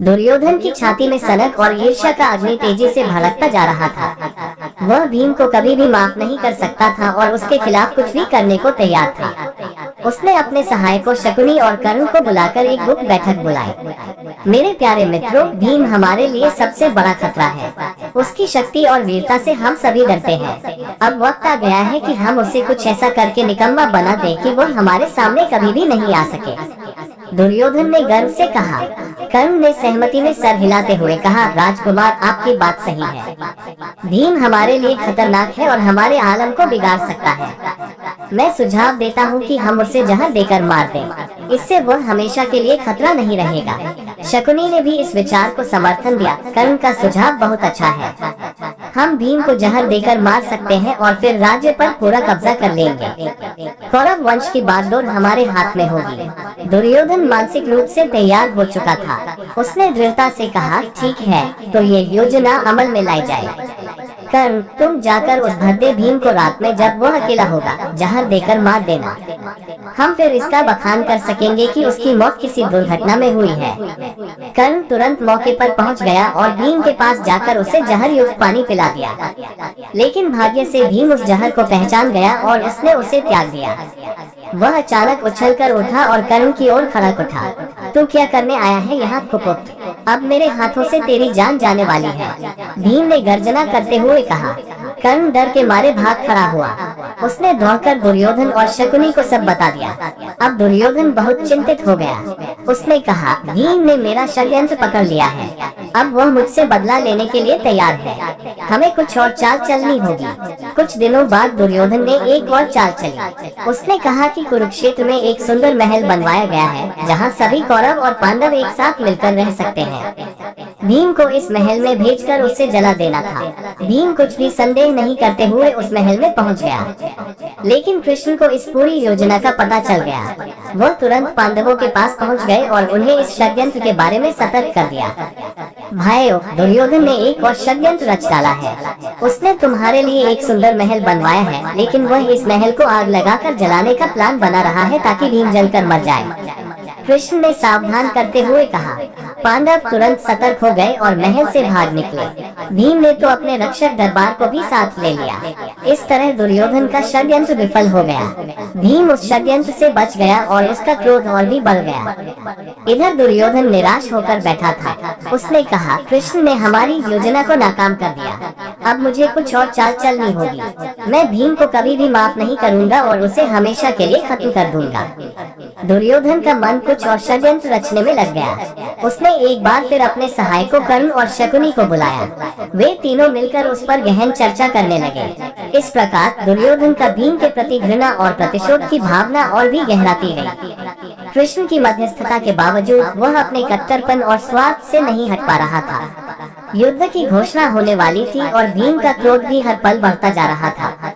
दुर्योधन की छाती में सनक और ईर्ष्या का अग्नि तेजी से भड़कता जा रहा था। वह भीम को कभी भी माफ नहीं कर सकता था और उसके खिलाफ कुछ भी करने को तैयार था। उसने अपने सहायकों शकुनी और कर्ण को बुलाकर एक गुप्त बैठक बुलाई। मेरे प्यारे मित्रों, भीम हमारे लिए सबसे बड़ा खतरा है। उसकी शक्ति और वीरता से हम सभी डरते हैं। अब वक्त आ गया है कि हम उसे कुछ ऐसा करके निकम्मा बना दें कि वो हमारे सामने कभी भी नहीं आ सके। दुर्योधन ने गर्व से कहा। कर्ण ने सहमति में सर हिलाते हुए कहा, राजकुमार, आपकी बात सही है। भीम हमारे लिए खतरनाक है और हमारे आलम को बिगाड़ सकता है। मैं सुझाव देता हूँ कि हम उसे जहर देकर मार दें। इससे वह हमेशा के लिए खतरा नहीं रहेगा। शकुनी ने भी इस विचार को समर्थन दिया। कर्ण का सुझाव बहुत अच्छा है। हम भीम को जहर देकर मार सकते हैं और फिर राज्य पर पूरा कब्जा कर लेंगे। कौरव वंश की बागडोर हमारे हाथ में होगी। दुर्योधन मानसिक रूप से तैयार हो चुका था। उसने दृढ़ता से कहा, ठीक है, तो ये योजना अमल में लाई जाए। कर्ण, तुम जाकर उस भद्दे भीम को रात में जब वह अकेला होगा जहर देकर मार देना। हम फिर इसका बखान कर सकेंगे कि उसकी मौत किसी दुर्घटना में हुई है। कर्ण तुरंत मौके पर पहुंच गया और भीम के पास जाकर उसे जहर युक्त पानी पिला दिया। लेकिन भाग्य से भीम उस जहर को पहचान गया और उसने उसे त्याग दिया। वह अचानक उछलकर उठा और कर्ण की ओर खड़क उठा। तू क्या करने आया है यहाँ कुपुत्र? अब मेरे हाथों से तेरी जान जाने वाली है। भीम ने गर्जना करते हुए कहा। कर्ण डर के मारे भाग खड़ा हुआ। उसने दौड़कर दुर्योधन और शकुनी को सब बता दिया। अब दुर्योधन बहुत चिंतित हो गया। उसने कहा, भीम ने मेरा षड्यंत्र पकड़ लिया है। अब वह मुझसे बदला लेने के लिए तैयार है। हमें कुछ और चाल चलनी होगी। कुछ दिनों बाद दुर्योधन ने एक और चाल चली। उसने कहा कि कुरुक्षेत्र में एक सुंदर महल बनवाया गया है जहाँ सभी कौरव और पांडव एक साथ मिलकर रह सकते हैं। भीम को इस महल में भेजकर उसे जला देना था। भीम कुछ भी संदेह नहीं करते हुए उस महल में पहुंच गया। लेकिन कृष्ण को इस पूरी योजना का पता चल गया। वह तुरंत पांडवों के पास पहुंच गए और उन्हें इस षड्यंत्र के बारे में सतर्क कर दिया। भाइयों, दुर्योधन ने एक और षड्यंत्र रच डाला है। उसने तुम्हारे लिए एक सुंदर महल बनवाया है, लेकिन वह इस महल को आग लगाकर जलाने का प्लान बना रहा है ताकि भीम जलकर मर जाए। कृष्ण ने सावधान करते हुए कहा। पांडव तुरंत सतर्क हो गए और महल से भाग निकले। भीम ने तो अपने रक्षक दरबार को भी साथ ले लिया। इस तरह दुर्योधन का षड्यंत्र विफल हो गया। भीम उस षड्यंत्र से बच गया और उसका क्रोध और भी बढ़ गया। इधर दुर्योधन निराश होकर बैठा था। उसने कहा, कृष्ण ने हमारी योजना को नाकाम कर दिया। अब मुझे कुछ और चाल चलनी होगी। मैं भीम को कभी भी माफ नहीं करूंगा और उसे हमेशा के लिए खत्म कर दूंगा। दुर्योधन का मन कुछ और षड्यंत्र रचने में लग गया। उसने एक बार फिर अपने सहायकों कर्ण और शकुनी को बुलाया। वे तीनों मिलकर उस पर गहन चर्चा करने लगे। इस प्रकार दुर्योधन का भीम के प्रति घृणा और प्रतिशोध की भावना और भी गहराती गई। कृष्ण की मध्यस्थता के बावजूद वह अपने कट्टरपन और स्वार्थ से नहीं हट पा रहा था। युद्ध की घोषणा होने वाली थी और भीम का क्रोध भी हर पल बढ़ता जा रहा था।